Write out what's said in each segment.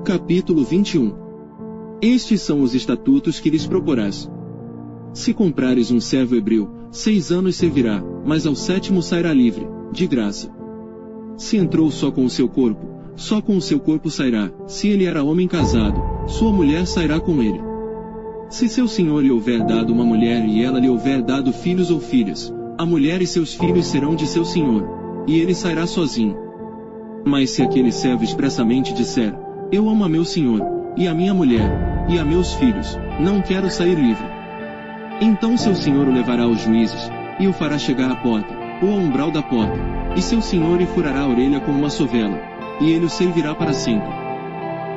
Capítulo 21. Estes são os estatutos que lhes proporás. Se comprares um servo hebreu, 6 anos servirá, mas ao 7º sairá livre, de graça. Se entrou só com o seu corpo, só com o seu corpo sairá. Se ele era homem casado, sua mulher sairá com ele. Se seu senhor lhe houver dado uma mulher e ela lhe houver dado filhos ou filhas, a mulher e seus filhos serão de seu senhor, e ele sairá sozinho. Mas se aquele servo expressamente disser: eu amo a meu senhor, e a minha mulher, e a meus filhos, não quero sair livre, então seu senhor o levará aos juízes, e o fará chegar à porta, ou ao umbral da porta, e seu senhor lhe furará a orelha com uma sovela, e ele o servirá para sempre.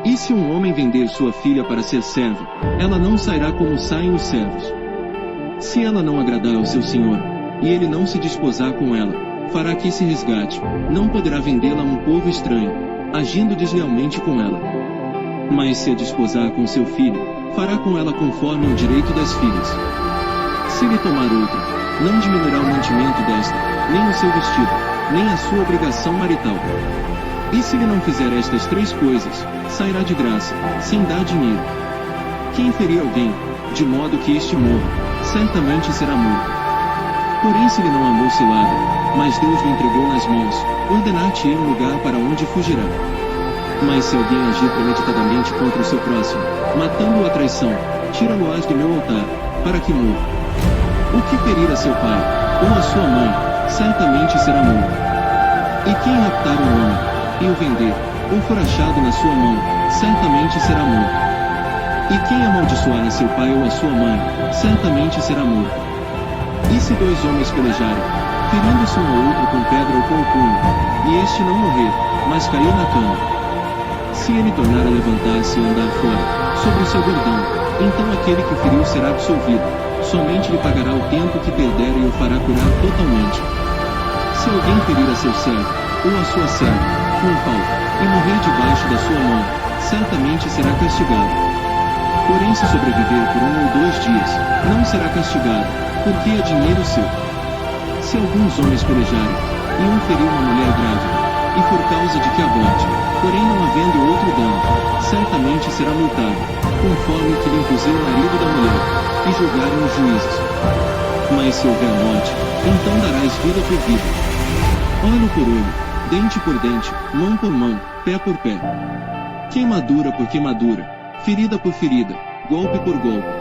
E se um homem vender sua filha para ser servo, ela não sairá como saem os servos. Se ela não agradar ao seu senhor, e ele não se disposar com ela, fará que se resgate, não poderá vendê-la a um povo estranho, agindo deslealmente com ela. Mas se a desposar com seu filho, fará com ela conforme o direito das filhas. Se lhe tomar outra, não diminuirá o mantimento desta, nem o seu vestido, nem a sua obrigação marital. E se lhe não fizer estas 3 coisas, sairá de graça, sem dar dinheiro. Quem ferir alguém, de modo que este morra, certamente será morto. Porém se lhe não amou cilada, mas Deus lhe entregou nas mãos, ordenar-te-ei um lugar para onde fugirá. Mas se alguém agir premeditadamente contra o seu próximo, matando-o à traição, tira-lo-ás do meu altar, para que morra. O que ferir a seu pai, ou a sua mãe, certamente será morto. E quem raptar um homem, e o vender, ou for achado na sua mão, certamente será morto. E quem amaldiçoar a seu pai ou a sua mãe, certamente será morto. E se 2 homens pelejarem, ferindo-se um ao outro com pedra ou com o punho, e este não morrer, mas cair na cama, se ele tornar a levantar-se e andar fora, sobre o seu bordão, então aquele que feriu será absolvido, somente lhe pagará o tempo que perder e o fará curar totalmente. Se alguém ferir a seu servo, ou a sua serva, com pau, e morrer debaixo da sua mão, certamente será castigado. Porém se sobreviver por 1 ou 2 dias, não será castigado, porque é dinheiro seu. Se alguns homens pelejarem, e um ferir uma mulher grávida, e por causa de que aborte, porém não havendo outro dano, certamente será multado, conforme o que lhe impuser o marido da mulher, e julgarem os juízes. Mas se houver morte, então darás vida por vida, olho por olho, dente por dente, mão por mão, pé por pé, queimadura por queimadura, ferida por ferida, golpe por golpe.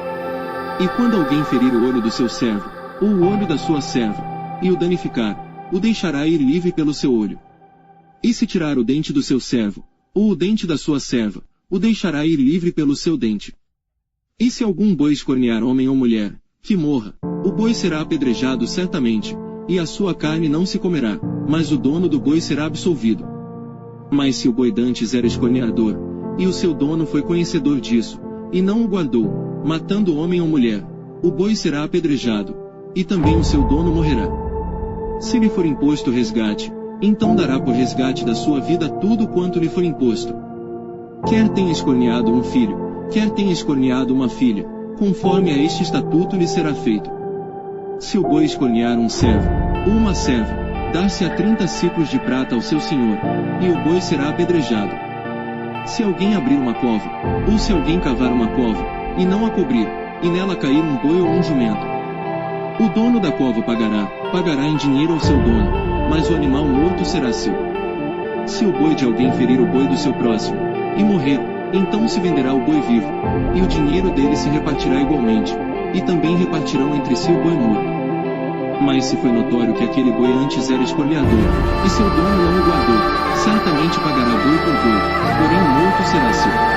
E quando alguém ferir o olho do seu servo, ou o olho da sua serva, e o danificar, o deixará ir livre pelo seu olho. E se tirar o dente do seu servo, ou o dente da sua serva, o deixará ir livre pelo seu dente. E se algum boi escornear homem ou mulher, que morra, o boi será apedrejado certamente, e a sua carne não se comerá, mas o dono do boi será absolvido. Mas se o boi dantes era escorneador, e o seu dono foi conhecedor disso, e não o guardou, matando homem ou mulher, o boi será apedrejado, e também o seu dono morrerá. Se lhe for imposto resgate, então dará por resgate da sua vida tudo quanto lhe for imposto. Quer tenha escorneado um filho, quer tenha escorneado uma filha, conforme a este estatuto lhe será feito. Se o boi escornear um servo, ou uma serva, dar-se-á 30 siclos de prata ao seu senhor, e o boi será apedrejado. Se alguém abrir uma cova, ou se alguém cavar uma cova, e não a cobrir, e nela cair um boi ou um jumento, o dono da cova pagará em dinheiro ao seu dono, mas o animal morto será seu. Se o boi de alguém ferir o boi do seu próximo, e morrer, então se venderá o boi vivo, e o dinheiro dele se repartirá igualmente, e também repartirão entre si o boi morto. Mas se foi notório que aquele boi antes era escorneador, e seu dono não o guardou, certamente pagará boi por boi, porém o morto será seu.